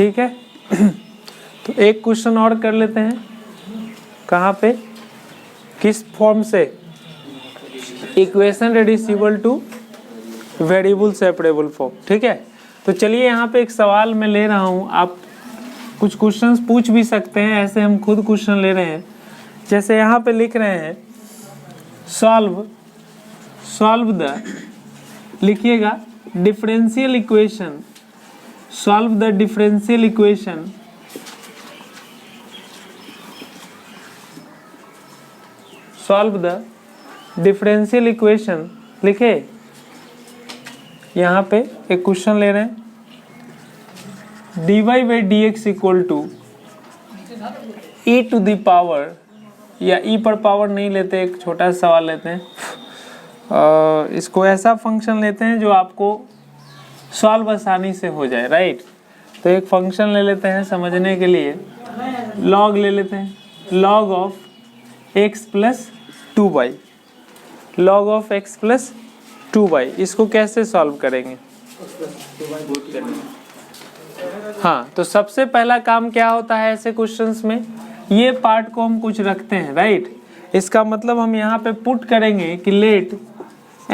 ठीक है। तो एक क्वेश्चन और कर लेते हैं, कहाँ पे, किस फॉर्म से, equation reducible two variable separable form. ठीक है, तो चलिए यहाँ पे एक सवाल मैं ले रहा हूँ, आप कुछ क्वेश्चंस पूछ भी सकते हैं, ऐसे हम खुद क्वेश्चन ले रहे हैं। जैसे यहाँ पे लिख रहे हैं सॉल्व द, लिखिएगा differential equation, solve the differential equation solve the differential equation, लिखे। यहाँ पे एक क्वेश्चन ले रहे हैं, dy by D x equal to E to the power, या ई पर पावर नहीं लेते, एक छोटा सा सवाल लेते हैं, इसको ऐसा फंक्शन लेते हैं जो आपको सॉल्व आसानी से हो जाए, राइट। तो एक फंक्शन ले लेते हैं समझने के लिए, लॉग ले लेते हैं, log of x plus 2y, log of x plus 2y, इसको कैसे सॉल्व करेंगे। हाँ, तो सबसे पहला काम क्या होता है ऐसे क्वेश्चंस में, ये पार्ट को हम कुछ रखते हैं, राइट। इसका मतलब हम यहाँ पे पुट करेंगे कि लेट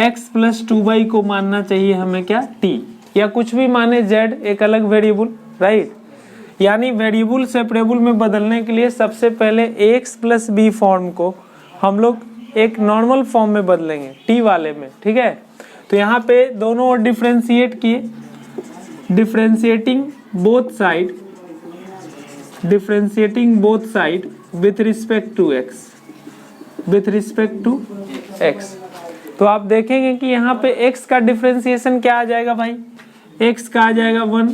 x प्लस 2y को मानना चाहिए हमें क्या, t, या कुछ भी माने z, एक अलग वेरिएबल, राइट। यानी वेरिएबल सेपरेबल में बदलने के लिए सबसे पहले ax प्लस b फॉर्म को हम लोग एक नॉर्मल फॉर्म में बदलेंगे, t वाले में, ठीक है। तो यहाँ पे दोनों और डिफ्रेंशिएट किए, differentiating both side with respect to x, तो आप देखेंगे कि यहाँ पे x का डिफ्रेंशिएशन क्या आ जाएगा भाई, x का आ जाएगा 1,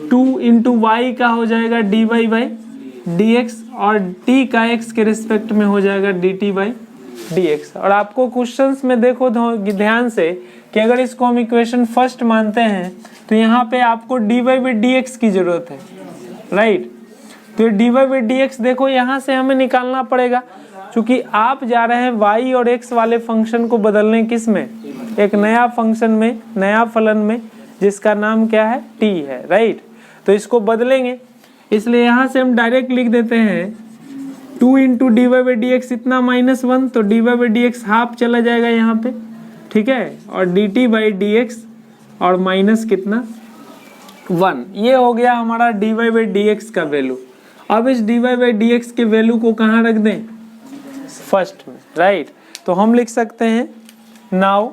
2 इंटू y का हो जाएगा dy बाई dx, और t का x के रिस्पेक्ट में हो जाएगा dt बाई dx। और आपको क्वेश्चंस में देखो ध्यान से कि अगर इसको हम इक्वेशन फर्स्ट मानते हैं तो यहाँ पे आपको dy बाई dx की जरूरत है, राइट। तो dy बाई dx देखो यहाँ से हमें निकालना पड़ेगा, क्योंकि आप जा रहे हैं y और x वाले फंक्शन को बदलने, किस में, एक नया फंक्शन में, नया फलन में, जिसका नाम क्या है, t है, राइट। तो इसको बदलेंगे, इसलिए यहाँ से हम डायरेक्ट लिख देते हैं 2 into d Y by D x, इतना -1, तो d Y by D x half चला जाएगा यहाँ पे, ठीक है, और d t by D x और माइनस कितना 1, ये हो गया हमारा d Y by D x का वैल्यू। अब इस d Y by D x के वैल्यू को कहाँ रख दें, फर्स्ट में, राइट। तो हम लिख सकते हैं नाउ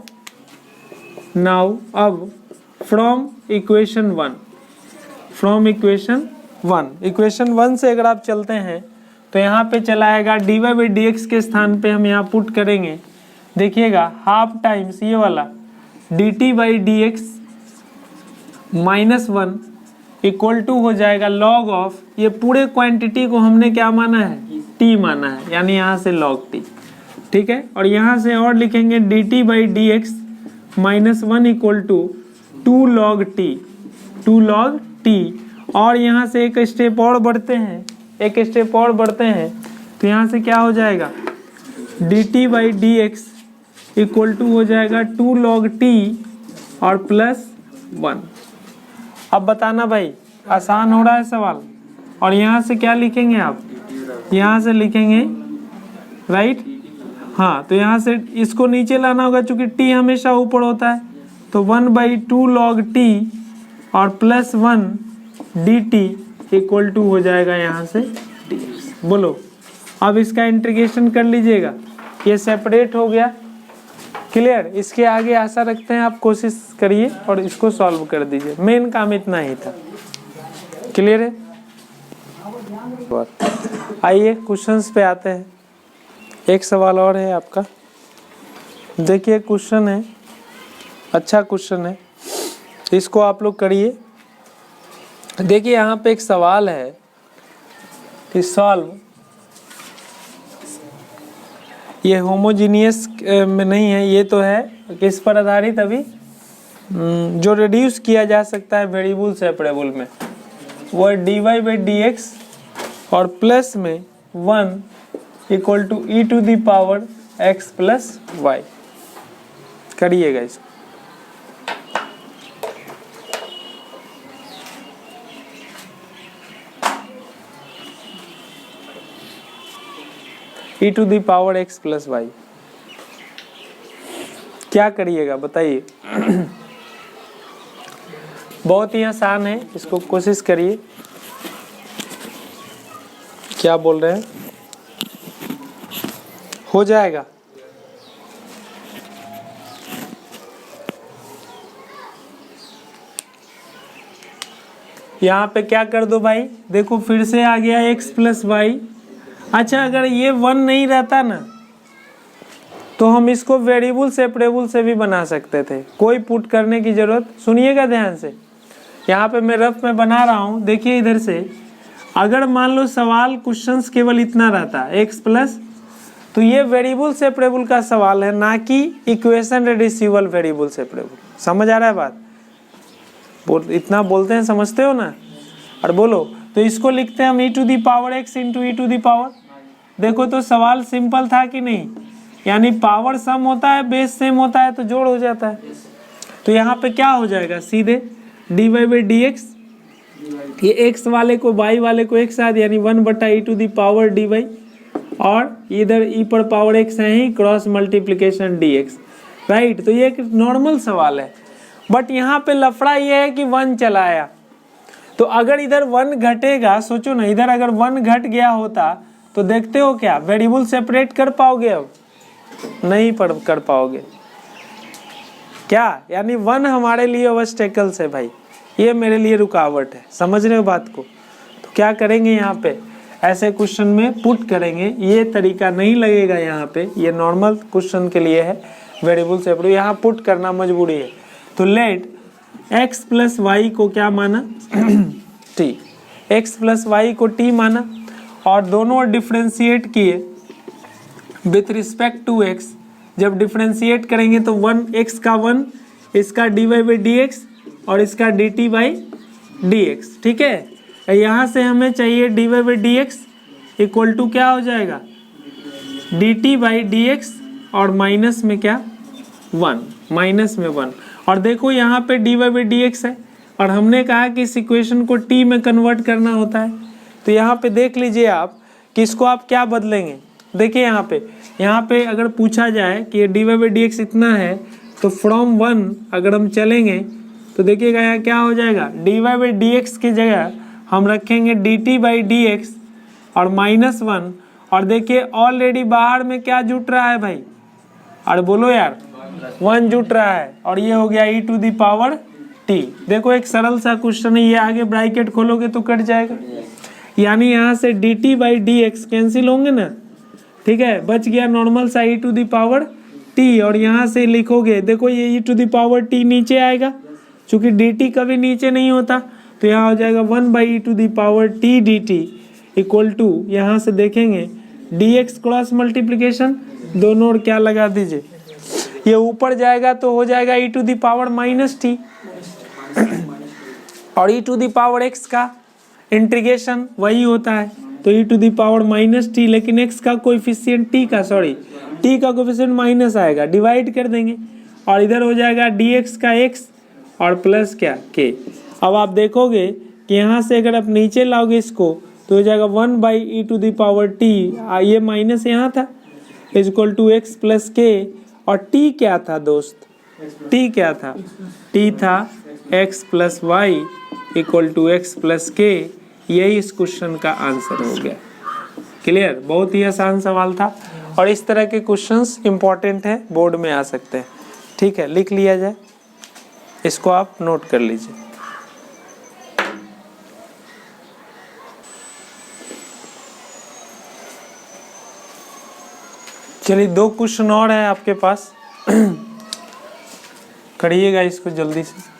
अब फ्रॉम इक्वेशन 1 से अगर आप चलते हैं तो यहाँ पे चला आएगा d Y by D x के स्थान पे हम यहाँ पुट करेंगे, देखिएगा हाफ टाइम्स ये वाला d t by D x -1 equal to हो जाएगा लॉग ऑफ, ये पूरे क्वांटिटी को हमने क्या माना है, टी माना है, यानी यहाँ से लॉग टी, ठीक है। और यहाँ से और लिखेंगे d t by D x -1 equal to 2 log t, और यहाँ से एक स्टेप और बढ़ते हैं, तो यहाँ से क्या हो जाएगा d t by D x equal to हो जाएगा 2 लॉग टी और +1। अब बताना भाई, आसान हो रहा है सवाल। और यहाँ से क्या लिखेंगे आप, यहाँ से लिखेंगे, राइट, हाँ, तो यहाँ से इसको नीचे लाना होगा, चूंकि टी हमेशा ऊपर होता है, तो 1/2 लॉग टी और +1 डी टी इक्वल टू हो जाएगा यहाँ से dx। बोलो, अब इसका इंटीग्रेशन कर लीजिएगा, ये सेपरेट हो गया, क्लियर। इसके आगे आशा रखते हैं आप कोशिश करिए और इसको सॉल्व कर दीजिए, मेन काम इतना ही था, क्लियर है। आइए क्वेश्चंस पे आते हैं, एक सवाल और है आपका, देखिए क्वेश्चन है, अच्छा क्वेश्चन है, इसको आप लोग करिए। देखिए यहाँ पे एक सवाल है कि सॉल्व, ये होमोजीनियस में नहीं है, ये तो है किस पर आधारित, अभी जो रिड्यूस किया जा सकता है वेरिएबल सेपरेबल में, वो D Y by D x और प्लस में 1 equal to E to the power X plus Y. करिएगा इसको। E to the power X plus Y. क्या करिएगा बताइए? बहुत ही आसान है, इसको कोशिश करिए। क्या बोल रहे हैं? हो जाएगा। यहाँ पे क्या कर दो भाई, देखो फिर से आ गया x प्लस वाई। अच्छा अगर ये 1 नहीं रहता ना तो हम इसको वेरिएबल सेपरेबल से भी बना सकते थे, कोई पुट करने की जरूरत। सुनिएगा ध्यान से, यहाँ पे मैं रफ में बना रहा हूँ, देखिए इधर से। अगर मान लो सवाल क्वेश्चंस केवल इतना रहता x प्लस, तो ये वेरिएबल सेपरेबल का सवाल है, ना कि इक्वेशन रेड्यूसिबल वेरिएबल सेपरेबल। समझ आ रहा है बात? इतना बोलते हैं, समझते हो ना? और बोलो तो इसको लिखते हैं हम E to the power X into E to the power. देखो तो सवाल सिंपल था कि नहीं? यानी पावर सम होता है, बेस सेम होता है तो जोड़ हो जाता है। तो यहाँ पे क्या हो जाएगा, सीधे d Y by D x, ये एक्स वाले को वाई वाले को एक साथ, यानी 1 बटा E to the power D Y, और इधर ई पर पावर एक्स है ही, cross multiplication D X. Right, तो ये एक नॉर्मल सवाल है। बट यहाँ पे लफड़ा ये है कि 1 चला आया, तो अगर इधर 1 घटेगा, सोचो ना, इधर अगर 1 घट गया होता तो देखते हो क्या वेरिएबल सेपरेट कर पाओगे? अब नहीं कर पाओगे क्या? यानी 1 हमारे लिए ऑब्स्टेकल्स है भाई, ये मेरे लिए रुकावट है। समझ रहे हो बात को? तो क्या करेंगे यहाँ पे, ऐसे क्वेश्चन में पुट करेंगे। ये तरीका नहीं लगेगा यहाँ पे, ये नॉर्मल क्वेश्चन के लिए है, वेरिएबल सेपरेट यहाँ पुट करना मजबूरी है। तो लेट x प्लस वाई को क्या माना, t, x प्लस वाई को t माना, और दोनों डिफरेंशिएट किए विथ रिस्पेक्ट टू x। जब डिफरेंशिएट करेंगे तो 1 x का 1, इसका dy बाई डी एक्स और इसका dt बाई डी एक्स। ठीक है, यहाँ से हमें चाहिए dy by D x equal to क्या हो जाएगा, dt बाई डी एक्स, और माइनस में क्या 1, माइनस में 1। और देखो यहाँ पे dy बाई डी एक्स है, और हमने कहा कि इस इक्वेशन को t में कन्वर्ट करना होता है। तो यहाँ पे देख लीजिए आप कि इसको आप क्या बदलेंगे। देखिए यहाँ पे अगर पूछा जाए कि ये dy बाई डी एक्स इतना है, तो फ्रॉम 1 अगर हम चलेंगे तो देखिएगा यहाँ क्या हो जाएगा, dy बाई डी एक्स की जगह हम रखेंगे dt बाई डी एक्स और माइनस 1। और देखिए ऑलरेडी बाहर में क्या जुट रहा है भाई, और बोलो यार 1 जुट रहा है, और ये हो गया ई टू दी पावर t। देखो एक सरल सा क्वेश्चन है, ये आगे ब्रैकेट खोलोगे तो कट जाएगा, यानी यहाँ से dt by D x cancel होंगे ना। ठीक है, बच गया नॉर्मल सा ई टू दी पावर t, और यहाँ से लिखोगे, देखो ये ई टू दी पावर t नीचे आएगा, चूंकि dt कभी नीचे नहीं होता, तो यहाँ हो जाएगा 1 by e to the power t dt equal to, यहाँ से देखेंगे dx क्रॉस मल्टीप्लीकेशन, दोनों और क्या लगा दीजिए, ये ऊपर जाएगा तो हो जाएगा E to the power minus T, और E to the power X का इंटीग्रेशन वही होता है, तो E to the power minus T, लेकिन एक्स का कोएफिशिएंट टी का कोएफिशिएंट माइनस आएगा, डिवाइड कर देंगे, और इधर हो जाएगा dx का x और प्लस क्या k। अब आप देखोगे कि यहाँ से अगर आप नीचे लाओगे इसको तो हो जाएगा 1 by e to the power t, ये माइनस यहाँ था, is equal to x plus k, और t क्या था दोस्त, t क्या था, t था x plus y equal to x plus k. यही इस क्वेश्चन का आंसर हो गया। क्लियर, बहुत ही आसान सवाल था, और इस तरह के क्वेश्चंस इंपॉर्टेंट है, बोर्ड में आ सकते हैं। ठीक है, लिख लिया जाए, इसको आप नोट कर लीजिए। चलिए 2 क्वेश्चन और है आपके पास, करिएगा इसको जल्दी से।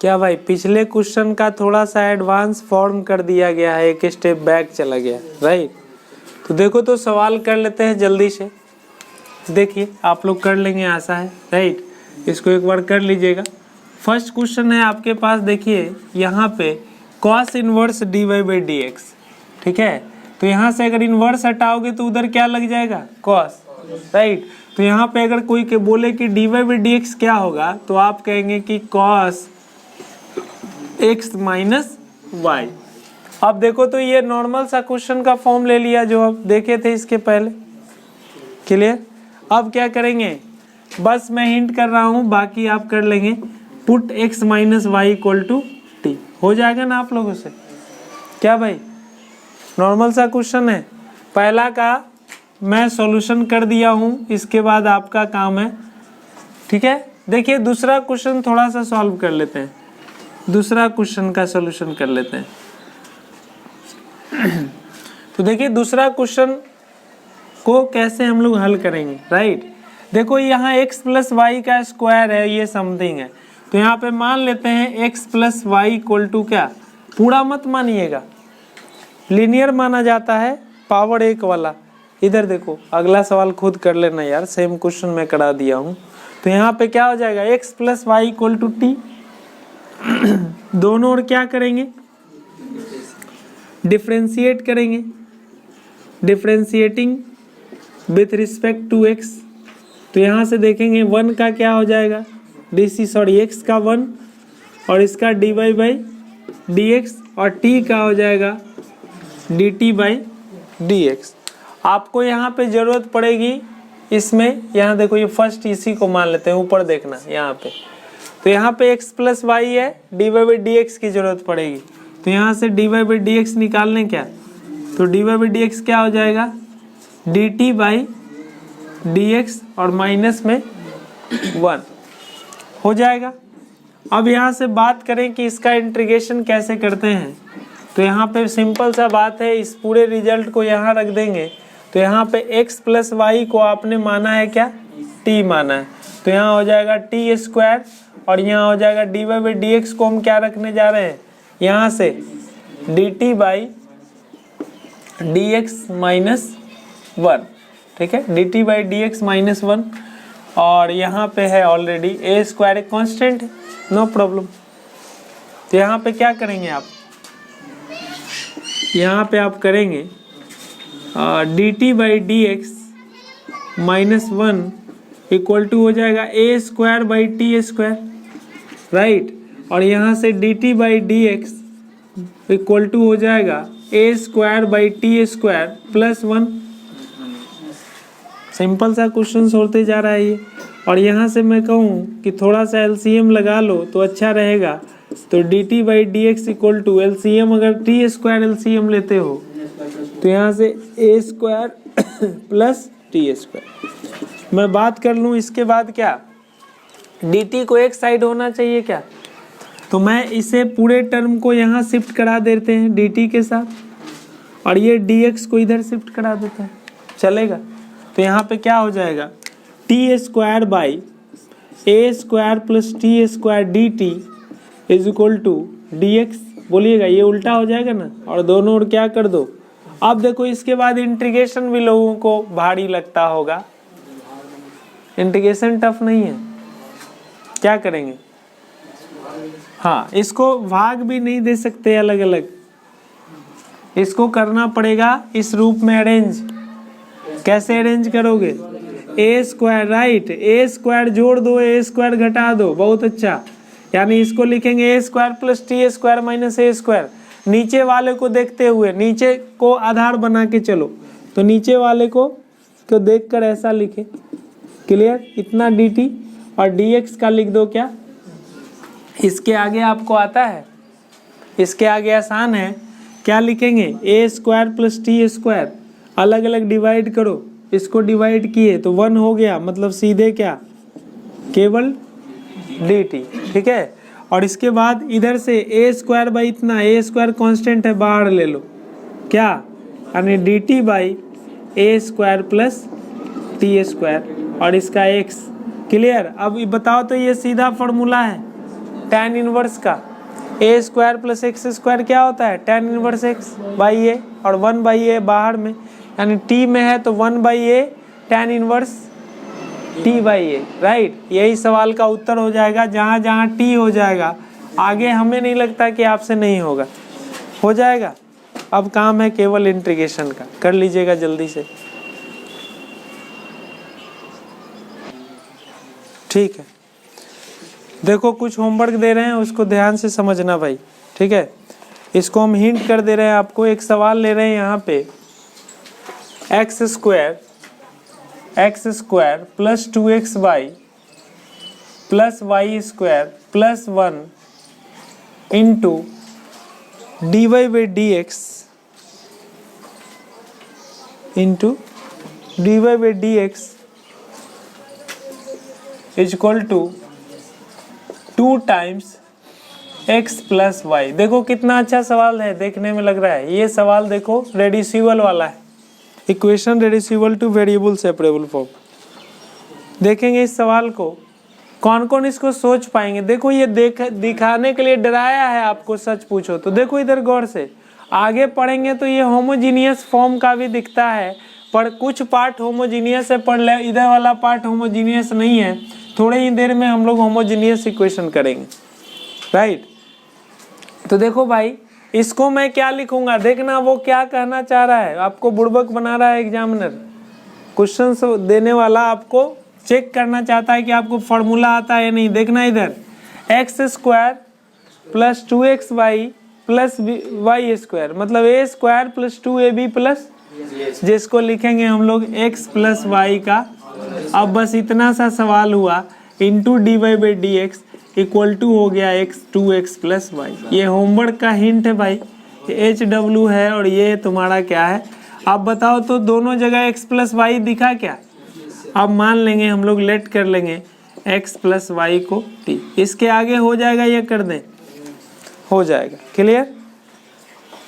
क्या भाई, पिछले क्वेश्चन का थोड़ा सा एडवांस फॉर्म कर दिया गया है, एक स्टेप बैक चला गया, राइट। तो देखो तो सवाल कर लेते हैं जल्दी से, देखिए आप लोग कर लेंगे, आशा है, राइट। इसको एक बार कर लीजिएगा। फर्स्ट क्वेश्चन है आपके पास, देखिए यहाँ पे cos inverse dy by dx, ठीक है। तो यहाँ से अगर इनवर्स हटाओगे तो उधर क्या लग जाएगा, कॉस, राइट। तो यहाँ पे अगर कोई के बोले कि dy बाई dx क्या होगा, तो आप कहेंगे कि कॉस x माइनस वाई। अब देखो तो ये नॉर्मल सा क्वेश्चन का फॉर्म ले लिया जो आप देखे थे इसके पहले, क्लियर। अब क्या करेंगे, बस मैं हिंट कर रहा हूँ, बाकी आप कर लेंगे। Put x minus y equal to t, हो जाएगा ना आप लोगों से, क्या भाई, नॉर्मल सा क्वेश्चन है। पहला का मैं सॉल्यूशन कर दिया हूँ, इसके बाद आपका काम है, ठीक है। देखिए दूसरा क्वेश्चन थोड़ा सा सॉल्व कर लेते हैं, दूसरा क्वेश्चन का सॉल्यूशन कर लेते हैं। तो देखिए दूसरा क्वेश्चन को कैसे हम लोग हल करेंगे, राइट। देखो यहाँ x प्लस वाई का स्क्वायर है, ये समथिंग है, तो यहाँ पे मान लेते हैं x plus y equal to क्या, पूरा मत मानिएगा, लीनियर माना जाता है, पावर 1 वाला। इधर देखो अगला सवाल खुद कर लेना यार, सेम क्वेश्चन मैं करा दिया हूँ। तो यहाँ पे क्या हो जाएगा, x plus y equal to t, दोनों ओर क्या करेंगे, डिफ्रेंशिएट करेंगे, differentiating with respect to x। तो यहाँ से देखेंगे 1 का क्या हो जाएगा, x का 1 और इसका dy बाई dx, और t का हो जाएगा dt बाई dx। आपको यहाँ पे जरूरत पड़ेगी इसमें, यहाँ देखो ये फर्स्ट इसी को मान लेते हैं, ऊपर देखना यहाँ पे। तो यहाँ पे x प्लस वाई है, dy बाई dx की जरूरत पड़ेगी। तो यहाँ से dy बाई dx निकालने क्या, तो dy बाई dx क्या हो जाएगा, dt बाई dx और माइनस में 1 हो जाएगा। अब यहाँ से बात करें कि इसका इंटीग्रेशन कैसे करते हैं, तो यहाँ पे सिंपल सा बात है, इस पूरे रिजल्ट को यहाँ रख देंगे। तो यहाँ पे x प्लस वाई को आपने माना है क्या, t माना है, तो यहाँ हो जाएगा टी स्क्वायर, और यहाँ हो जाएगा dy बाई dx को हम क्या रखने जा रहे हैं, यहाँ से dt बाई dx माइनस 1, ठीक है, dt बाई dx माइनस 1। और यहाँ पे है ऑलरेडी a स्क्वायर एक कॉन्स्टेंट है, नो प्रॉब्लम। तो यहाँ पे क्या करेंगे आप, यहाँ पे आप करेंगे dt by dx minus 1 equal to हो जाएगा a square by t square, right. और यहाँ से dt by dx equal to हो जाएगा a square by t square plus 1। Simple सा क्वेश्चन होते जा रहा है ये। और यहाँ से मैं कहूँ कि थोड़ा सा एलसीएम लगा लो तो अच्छा रहेगा, तो dt by dx equal to LCM, अगर टी स्क्वायर एलसीएम लेते हो तो यहाँ से a square plus T square. मैं बात कर लूँ इसके बाद क्या, dt को एक साइड होना चाहिए क्या, तो मैं इसे पूरे टर्म को यहाँ शिफ्ट करा देते हैं dt के साथ, और ये dx को इधर शिफ्ट करा देते हैं, चलेगा। तो यहाँ पे क्या हो जाएगा, t square by a square plus T square d t is equal to d x. बोलिएगा ये उल्टा हो जाएगा ना, और दोनों ओर क्या कर दो। अब देखो इसके बाद इंटीग्रेशन भी लोगों को भारी लगता होगा, इंटीग्रेशन टफ नहीं है, क्या करेंगे, हाँ इसको भाग भी नहीं दे सकते अलग अलग, इसको करना पड़ेगा इस रूप में अरेंज। कैसे अरेंज करोगे, ए स्क्वायर, राइट, ए स्क्वायर जोड़ दो, ए स्क्वायर घटा दो, बहुत अच्छा। यानी इसको लिखेंगे A square plus T square minus A square. नीचे वाले को देखते हुए, नीचे को आधार बना के चलो, तो नीचे वाले को देखकर ऐसा लिखे, क्लियर। इतना डी टी और डी एक्स का लिख दो क्या, इसके आगे आपको आता है, इसके आगे आसान है, क्या लिखेंगे, A square plus T square, अलग अलग डिवाइड करो, इसको डिवाइड किए तो 1 हो गया, मतलब सीधे क्या, केवल डी टी, ठीक है। और इसके बाद इधर से ए स्क्वायर बाई इतना, ए स्क्वायर कांस्टेंट है, बाहर ले लो क्या, यानी D t by a square plus T square, और इसका एक्स, क्लियर। अब बताओ तो ये सीधा फॉर्मूला है tan इनवर्स का, ए स्क्वायर प्लस एक्स स्क्वायर क्या होता है, tan इनवर्स एक्स बाई ए, और 1 बाई ए बाहर में, यानी टी में है तो 1 by A tan inverse T by A, right. यही सवाल का उत्तर हो जाएगा, जहाँ जहाँ टी हो जाएगा, आगे हमें नहीं लगता कि आपसे नहीं होगा। हो जाएगा। अब काम है केवल इंटीग्रेशन का, कर लीजिएगा जल्दी से। ठीक है, देखो कुछ होमवर्क दे रहे हैं, उसको ध्यान से समझना भाई, ठीक है। इसको हम हिंट कर दे रहे हैं आपको, एक सवाल ले रहे हैं यहाँ पे, x square plus 2xy plus y square plus 1 into d Y by D x into d Y by D x is equal to 2 times x plus y. देखो कितना अच्छा सवाल है, देखने में लग रहा है। ये सवाल देखो रेड्यूसिबल वाला है, equation reducible two variable separable form. देखेंगे इस सवाल को, कौन कौन इसको सोच पाएंगे। देखो ये दिखाने के लिए डराया है आपको, सच पूछो तो। देखो इधर गौर से, आगे पढ़ेंगे तो ये होमोजीनियस फॉर्म का भी दिखता है, पर कुछ पार्ट होमोजीनियस है, पर इधर वाला पार्ट होमोजीनियस नहीं है। थोड़े ही देर में हम लोग होमोजीनियस इक्वेशन करेंगे, राइट। तो देखो भाई, इसको मैं क्या लिखूंगा, देखना वो क्या कहना चाह रहा है। आपको बुड़बक बना रहा है एग्जामिनर, क्वेश्चन देने वाला आपको चेक करना चाहता है कि आपको फॉर्मूला आता है या नहीं। देखना इधर, x square plus 2xy plus y square, मतलब a square plus 2ab plus, जिसको लिखेंगे हम लोग x प्लस वाई का। अब बस इतना सा सवाल हुआ, into d Y by D x equal to हो गया x 2x प्लस वाई। ये होमवर्क का हिंट है भाई, ये HW है और ये तुम्हारा क्या है। आप बताओ तो दोनों जगह x प्लस वाई दिखा क्या। अब मान लेंगे हम लोग, लेट कर लेंगे x प्लस वाई को t। इसके आगे हो जाएगा, ये कर दें, हो जाएगा। क्लियर।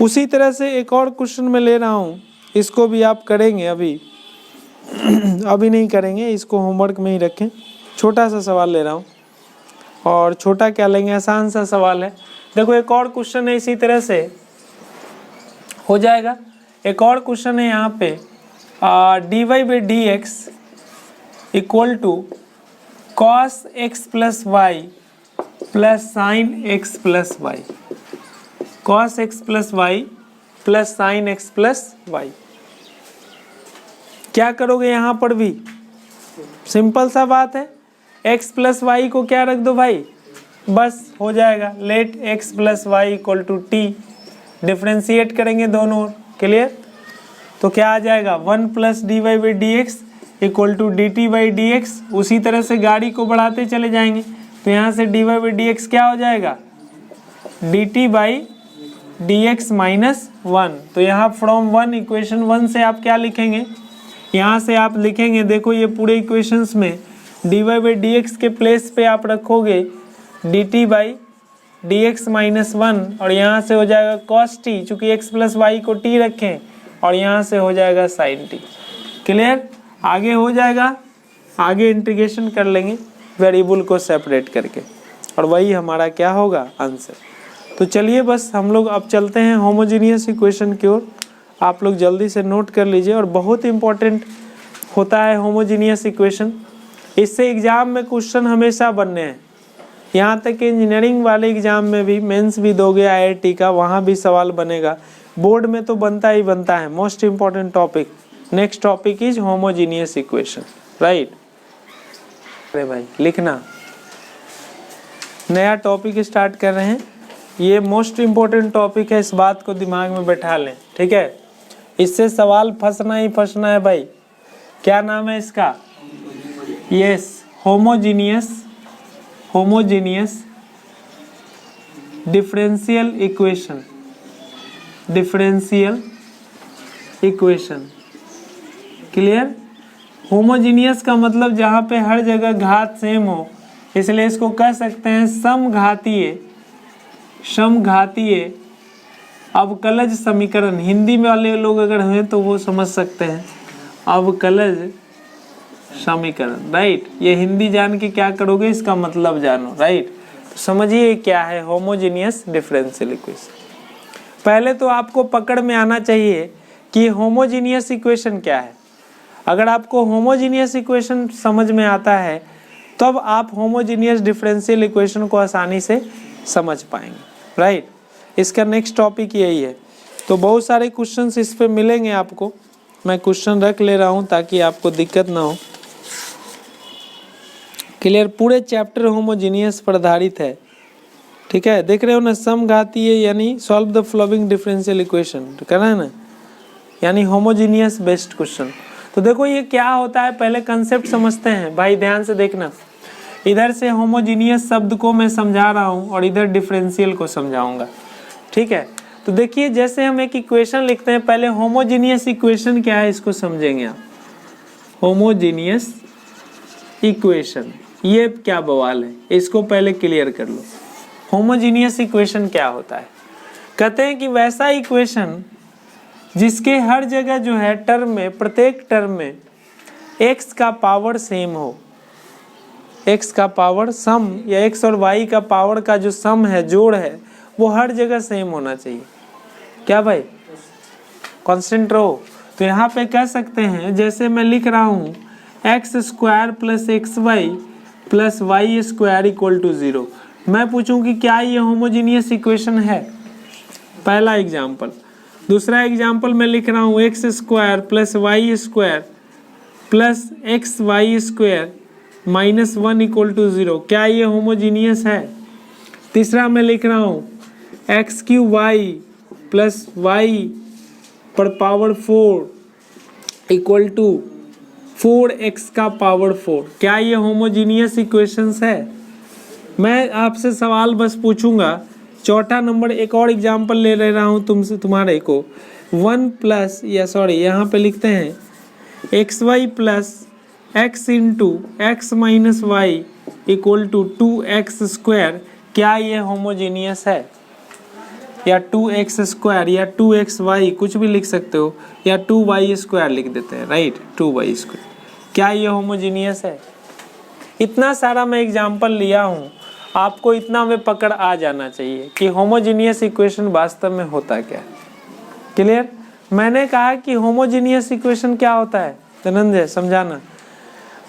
उसी तरह से एक और क्वेश्चन में ले रहा हूँ, इसको भी आप करेंगे। अभी अभी नहीं करेंगे, इसको होमवर्क में ही रखें। छोटा सा सवाल ले रहा हूँ, और छोटा क्या लेंगे, आसान सा सवाल है। देखो एक और क्वेश्चन है, इसी तरह से हो जाएगा। एक और क्वेश्चन है यहाँ पे, d Y by D x equal to cos x plus y plus sine x plus y. Cos x plus y plus sine x plus Y. क्या करोगे यहाँ पर भी, सिंपल सा बात है। x प्लस वाई को क्या रख दो भाई, बस हो जाएगा। Let x plus y equal to t, differentiate करेंगे दोनों। क्लियर। तो क्या आ जाएगा, 1 plus d Y by D x equal to d t by D x. उसी तरह से गाड़ी को बढ़ाते चले जाएंगे, तो यहाँ से d Y by D x क्या हो जाएगा, d t by D x minus 1। तो यहाँ फ्रॉम 1, इक्वेशन 1 से आप क्या लिखेंगे, यहाँ से आप लिखेंगे, देखो ये पूरे इक्वेशंस में d Y by D x के प्लेस पे आप रखोगे d t by D x minus 1, और यहाँ से हो जाएगा कॉस टी, चूँकि एक्स प्लस वाई को टी रखें, और यहाँ से हो जाएगा साइन टी। क्लियर। आगे हो जाएगा, आगे इंटीग्रेशन कर लेंगे वेरिएबल को सेपरेट करके, और वही हमारा क्या होगा, आंसर। तो चलिए बस हम लोग अब चलते हैं होमोजीनियस इक्वेशन की ओर। आप लोग जल्दी से नोट कर लीजिए, और बहुत इंपॉर्टेंट होता है होमोजीनियस इक्वेशन। इससे एग्जाम में क्वेश्चन हमेशा बनने हैं, यहाँ तक कि इंजीनियरिंग वाले एग्जाम में भी, मेंस भी दोगे IIT का, वहाँ भी सवाल बनेगा। बोर्ड में तो बनता ही बनता है। Most important topic, next topic is homogeneous equation, right. अरे भाई लिखना, नया टॉपिक स्टार्ट कर रहे हैं, ये मोस्ट इम्पोर्टेंट टॉपिक है, इस बात को दिमाग में बैठा लें, ठीक है। इससे सवाल फंसना ही फंसना है भाई। क्या नाम है इसका, yes, homogeneous differential equation. Differential equation, clear. Homogeneous का मतलब जहाँ पे हर जगह घात सेम हो, इसलिए इसको कह सकते हैं समघातीय अवकलज समीकरण। हिंदी में वाले लोग अगर हैं तो वो समझ सकते हैं, अवकलज समीकरण, राइट। ये हिंदी जान के क्या करोगे, इसका मतलब जानो, राइट। तो समझिए क्या है होमोजीनियस डिफरेंशियल इक्वेशन। पहले तो आपको पकड़ में आना चाहिए कि होमोजीनियस इक्वेशन क्या है। अगर आपको होमोजीनियस इक्वेशन समझ में आता है, तब आप होमोजीनियस डिफरेंशियल इक्वेशन को आसानी से समझ पाएंगे, राइट। इसका नेक्स्ट टॉपिक यही है। तो बहुत सारे क्वेश्चंस इस पे मिलेंगे आपको, मैं क्वेश्चन रख ले रहा हूँ ताकि आपको दिक्कत ना हो। क्लियर, पूरे चैप्टर होमोजीनियस पर आधारित है, ठीक है। देख रहे हो ना, समघातीय यानी solve the following differential equation करना है ना, यानी होमोजीनियस बेस्ड क्वेश्चन। तो देखो ये क्या होता है, पहले कंसेप्ट समझते हैं भाई, ध्यान से देखना। इधर से होमोजीनियस शब्द को मैं समझा रहा हूँ और इधर डिफरेंशियल को समझाऊंगा, ठीक है। तो देखिए जैसे हम एक इक्वेशन लिखते हैं, पहले होमोजीनियस इक्वेशन क्या है इसको समझेंगे आप। होमोजीनियस इक्वेशन ये क्या बवाल है, इसको पहले क्लियर कर लो। होमोजीनियस इक्वेशन क्या होता है, कहते हैं कि वैसा इक्वेशन जिसके हर जगह जो है टर्म में, प्रत्येक टर्म में x का पावर सेम हो, x का पावर सम या x और y का पावर का जो सम है, जोड़ है, वो हर जगह सेम होना चाहिए। क्या भाई, कांस्टेंट रहो। तो यहाँ पे कह सकते हैं, जैसे मैं लिख रहा हूँ x square plus x y plus y square equal to 0। मैं पूछूं कि क्या ये होमोजीनियस इक्वेशन है, पहला एग्जाम्पल। दूसरा एग्जाम्पल मैं लिख रहा हूँ x square plus y square plus x y square minus 1 equal to 0, क्या ये होमोजीनियस है। तीसरा मैं लिख रहा हूँ x cube y plus y पर पावर 4 इक्वल टू 4x का पावर 4, क्या ये होमोजीनियस इक्वेशंस है। मैं आपसे सवाल बस पूछूंगा, चौथा नंबर एक और एग्जाम्पल ले रहा हूँ तुमसे, तुम्हारे को 1 प्लस या सॉरी यहाँ पे लिखते हैं x y plus x into x minus y equal to 2x square, क्या ये होमोजीनियस है। या 2x स्क्वायर या 2xy कुछ भी लिख सकते हो, या 2y स्क्वायर लिख देते हैं, राइट, 2y स्क्वायर, क्या ये होमोजीनियस है। इतना सारा मैं एग्जाम्पल लिया हूँ, आपको इतना में पकड़ आ जाना चाहिए कि होमोजीनियस इक्वेशन वास्तव में होता क्या है। क्लियर, मैंने कहा कि होमोजीनियस इक्वेशन क्या होता है, धनंजय समझाना।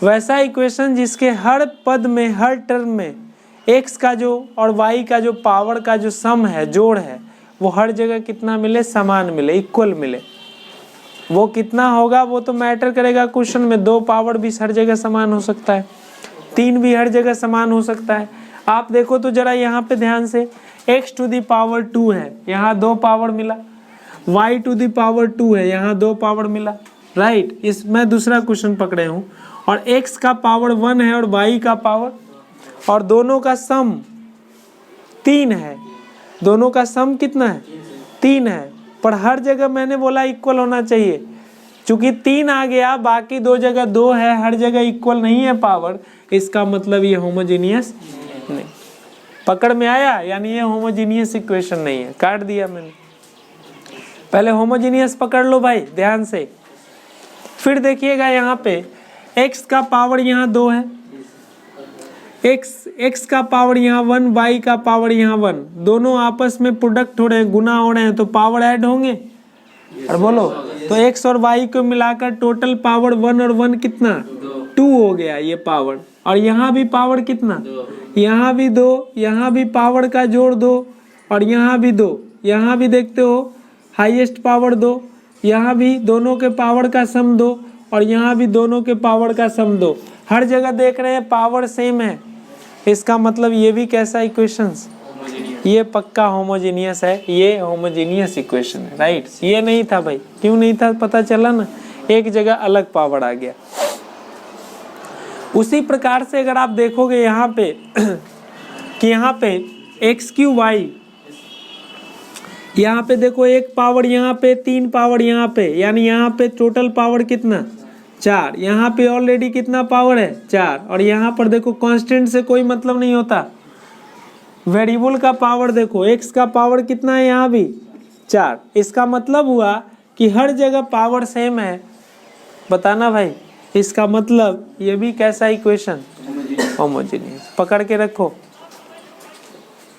वैसा इक्वेशन जिसके हर पद में, हर टर्म में x का जो और y का जो पावर का जो सम है, जोड़ है, वो हर जगह कितना मिले, समान मिले, इक्वल मिले। वो कितना होगा वो तो मैटर करेगा क्वेश्चन में। 2 पावर भी हर जगह समान हो सकता है, 3 भी हर जगह समान हो सकता है। आप देखो तो जरा यहाँ पे ध्यान से, x टू दी पावर 2 है, यहाँ 2 पावर मिला, y टू दी पावर 2 है, यहाँ 2 पावर मिला, राइट। इसमें दूसरा क्वेश्चन पकड़े हूँ, और x का पावर 1 है और y का पावर, और दोनों का सम 3 है। दोनों का सम कितना है, 3 है, पर हर जगह मैंने बोला इक्वल होना चाहिए। चूंकि 3 आ गया, बाकी 2 जगह 2 है, हर जगह इक्वल नहीं है पावर, इसका मतलब ये होमोजीनियस नहीं। पकड़ में आया, यानी ये होमोजीनियस इक्वेशन नहीं है, काट दिया मैंने। पहले होमोजीनियस पकड़ लो भाई ध्यान से। फिर देखिएगा यहाँ पे x का पावर यहाँ 2 है, x का पावर यहाँ 1, y का पावर यहाँ 1, दोनों आपस में प्रोडक्ट हो रहे हैं, गुना हो रहे हैं, तो पावर ऐड होंगे। और बोलो तो x और y को मिलाकर टोटल पावर 1 और 1 कितना, 2 हो गया ये पावर। और यहाँ भी पावर कितना, यहाँ भी 2, यहाँ भी पावर का जोड़ 2, और यहाँ भी 2, यहाँ भी देखते हो हाईएस्ट पावर 2, यहाँ भी दोनों के पावर का सम 2, और यहाँ भी दोनों के पावर का सम 2। हर जगह देख रहे हैं पावर सेम है, इसका मतलब ये भी कैसा इक्वेशंस, ये पक्का होमोजीनियस है, ये होमोजीनियस इक्वेशन है, राइट। ये नहीं था भाई, क्यों नहीं था पता चला ना, एक जगह अलग पावर आ गया। उसी प्रकार से अगर आप देखोगे यहाँ पे कि यहाँ पे एक्स क्यू वाई, यहाँ पे देखो एक पावर, यहाँ पे 3 पावर, यहाँ पे यानी यहाँ पे टोटल पावर कितना, 4, यहाँ पे ऑलरेडी कितना पावर है, 4, और यहाँ पर देखो कांस्टेंट से कोई मतलब नहीं होता, वेरिएबल का पावर देखो, x का पावर कितना है, यहाँ भी 4। इसका मतलब हुआ कि हर जगह पावर सेम है, बताना भाई। इसका मतलब ये भी कैसा इक्वेशन, होमोजीनियस। पकड़ के रखो,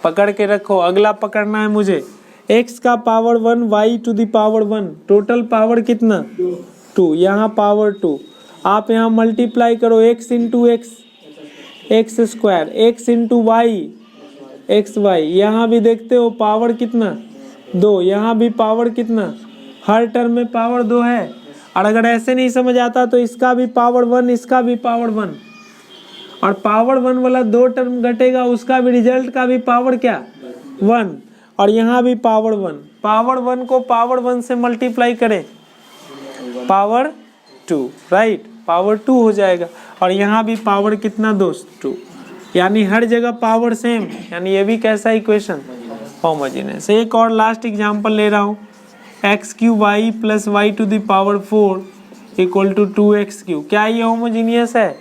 पकड़ के रखो। अगला पकड़ना है मुझे, x का पावर 1, y to the power 1, total power कितना, 2, यहाँ पावर 2। आप यहाँ मल्टीप्लाई करो, x into x, x square, x into y, x y, यहाँ भी देखते हो पावर कितना 2, यहाँ भी पावर कितना, हर टर्म में पावर 2 है। और अगर ऐसे नहीं समझ आता तो इसका भी पावर 1, इसका भी पावर 1, और पावर 1 वाला 2 टर्म घटेगा, उसका भी रिजल्ट का भी पावर क्या 1, और यहाँ भी पावर 1। पावर 1 को पावर 1 से मल्टीप्लाई करें, पावर 2, राइट, पावर 2 हो जाएगा। और यहाँ भी पावर कितना 2, यानी हर जगह पावर सेम, यानी ये भी कैसा इक्वेशन होमोजेनियस। एक और लास्ट एग्जांपल ले रहा हूँ, x³ plus y to the power 4 equal to 2x³। क्या ये होमोजेनियस है?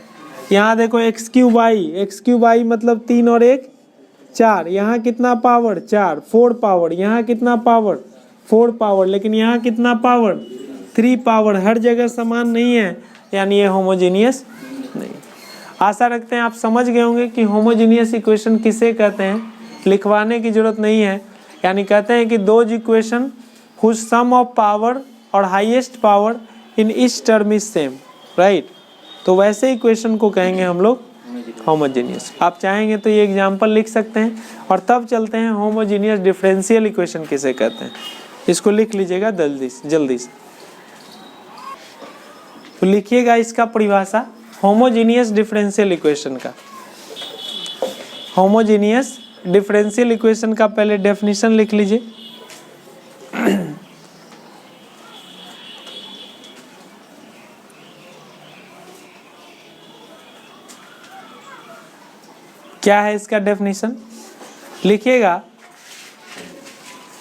यहाँ देखो x³ मतलब 3 और 1 4, यहाँ कितना पावर 4, 4 पावर, यहाँ कितना पावर 4 पावर, लेकिन यहाँ कितना पावर 3 पावर, हर जगह समान नहीं है, यानी ये होमोजेनियस नहीं। आशा रखते हैं आप समझ गए होंगे कि होमोजेनियस इक्वेशन किसे कहते हैं, लिखवाने की जरूरत नहीं है। यानी कहते हैं कि those equation whose sum of power और highest power in each term is same, right. तो वैसे इक्वेशन को कहेंगे हम लोग होमोजेनियस। आप चाहेंगे तो ये एग्जांपल लिख सकते हैं, और तब चलते हैं होमोजेनियस डिफरेंशियल इक्वेशन किसे कहते हैं। इसको लिख लीजिएगा जल्दी से। तो लिखिएगा इसका परिभाषा होमोजेनियस डिफरेंशियल इक्वेशन का। होमोजेनियस डिफरेंशियल इक्वेशन का पहले डेफिनेशन लिख लीजिए। क्या है इसका डेफिनेशन? लिखिएगा,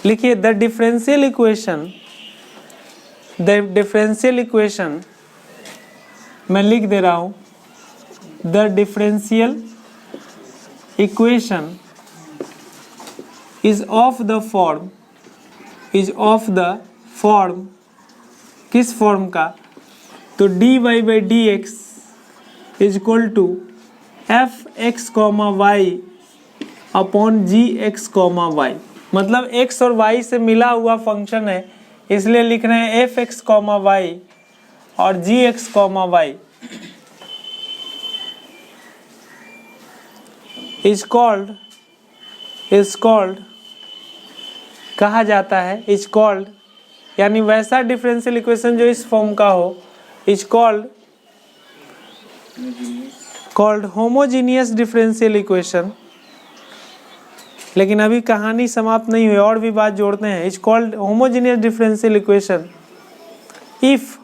लिखिए द डिफरेंशियल इक्वेशन, मैं लिख दे रहा हूं, the differential equation is of the form, किस फॉर्म का? तो dy/dx is equal to fx, y upon gx, y। मतलब x और y से मिला हुआ फंक्शन है, इसलिए लिख रहे हैं fx, y और gx, y इज कॉल्ड कहा जाता है, इज कॉल्ड यानी वैसा डिफरेंशियल इक्वेशन जो इस फॉर्म का हो, is called homogeneous differential equation. लेकिन अभी कहानी समाप्त नहीं हुई, और भी बात जोड़ते हैं। Is called homogeneous differential equation if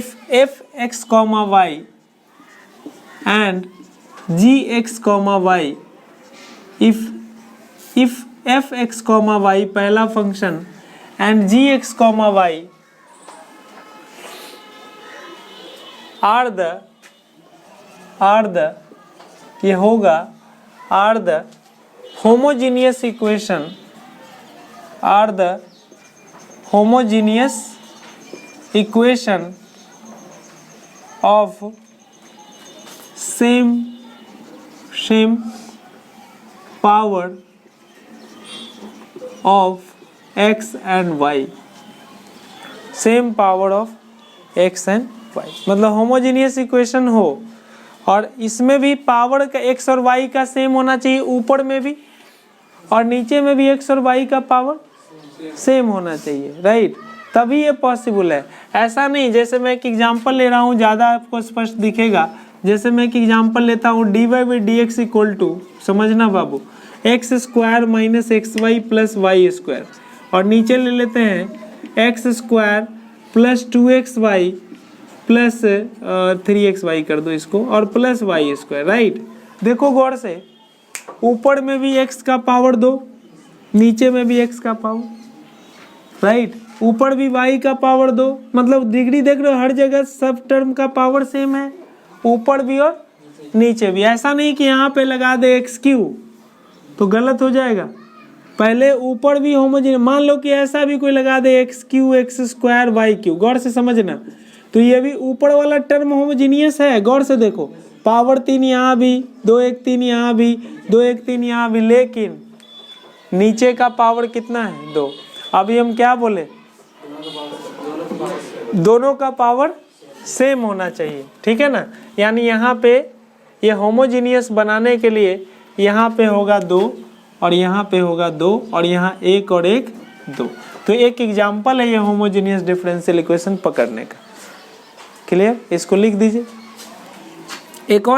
fx, y and gx, y, if fx, y पहला function and gx, y are the homogeneous equation of same power of x and y, same power of x and y। मतलब homogeneous equation हो और इसमें भी power का x और y का same होना चाहिए, ऊपर में भी और नीचे में भी x और y का पावर सेम होना चाहिए, राइट, तभी ये पॉसिबल है। ऐसा नहीं, जैसे मैं एक एग्जांपल ले रहा हूँ, ज़्यादा आपको स्पष्ट दिखेगा। जैसे मैं एक एग्जांपल लेता हूँ, dy/dx इक्वल टू, समझना बाबू, x² minus xy plus y², और नीचे ले लेते हैं x² plus 2xy plus 3xy कर दो इसको, और प्लस y², राइट। देखो गौर से, ऊपर में भी x का पावर 2, नीचे में भी x का पावर, राइट, ऊपर भी y का पावर 2, मतलब डिग्री देख रहे हो, हर जगह सब टर्म का पावर सेम है, ऊपर भी और नीचे भी। ऐसा नहीं कि यहाँ पे लगा दे x³ तो गलत हो जाएगा, पहले ऊपर भी होमोजेनियस। मान लो कि ऐसा भी कोई लगा दे x³ x² y³, गौर से समझना, तो ये भी ऊपर वाला टर्म होमोजेनियस है। गौर से देखो, पावर 3 यहाँ भी, 2 1 3 यहाँ भी, 2 1 3 यहाँ भी, लेकिन नीचे का पावर कितना है 2। अभी हम क्या बोले, दोनों का पावर सेम होना चाहिए, ठीक है ना। यानी यहाँ पे ये होमोजीनियस बनाने के लिए यहाँ पे होगा 2 और यहाँ पे होगा 2 और यहाँ 1 और 1 2। तो एक एग्जाम्पल है ये होमोजीनियस डिफरेंशियल इक्वेशन पकड़ने का। क्लियर, इसको लिख दीजिए। एक और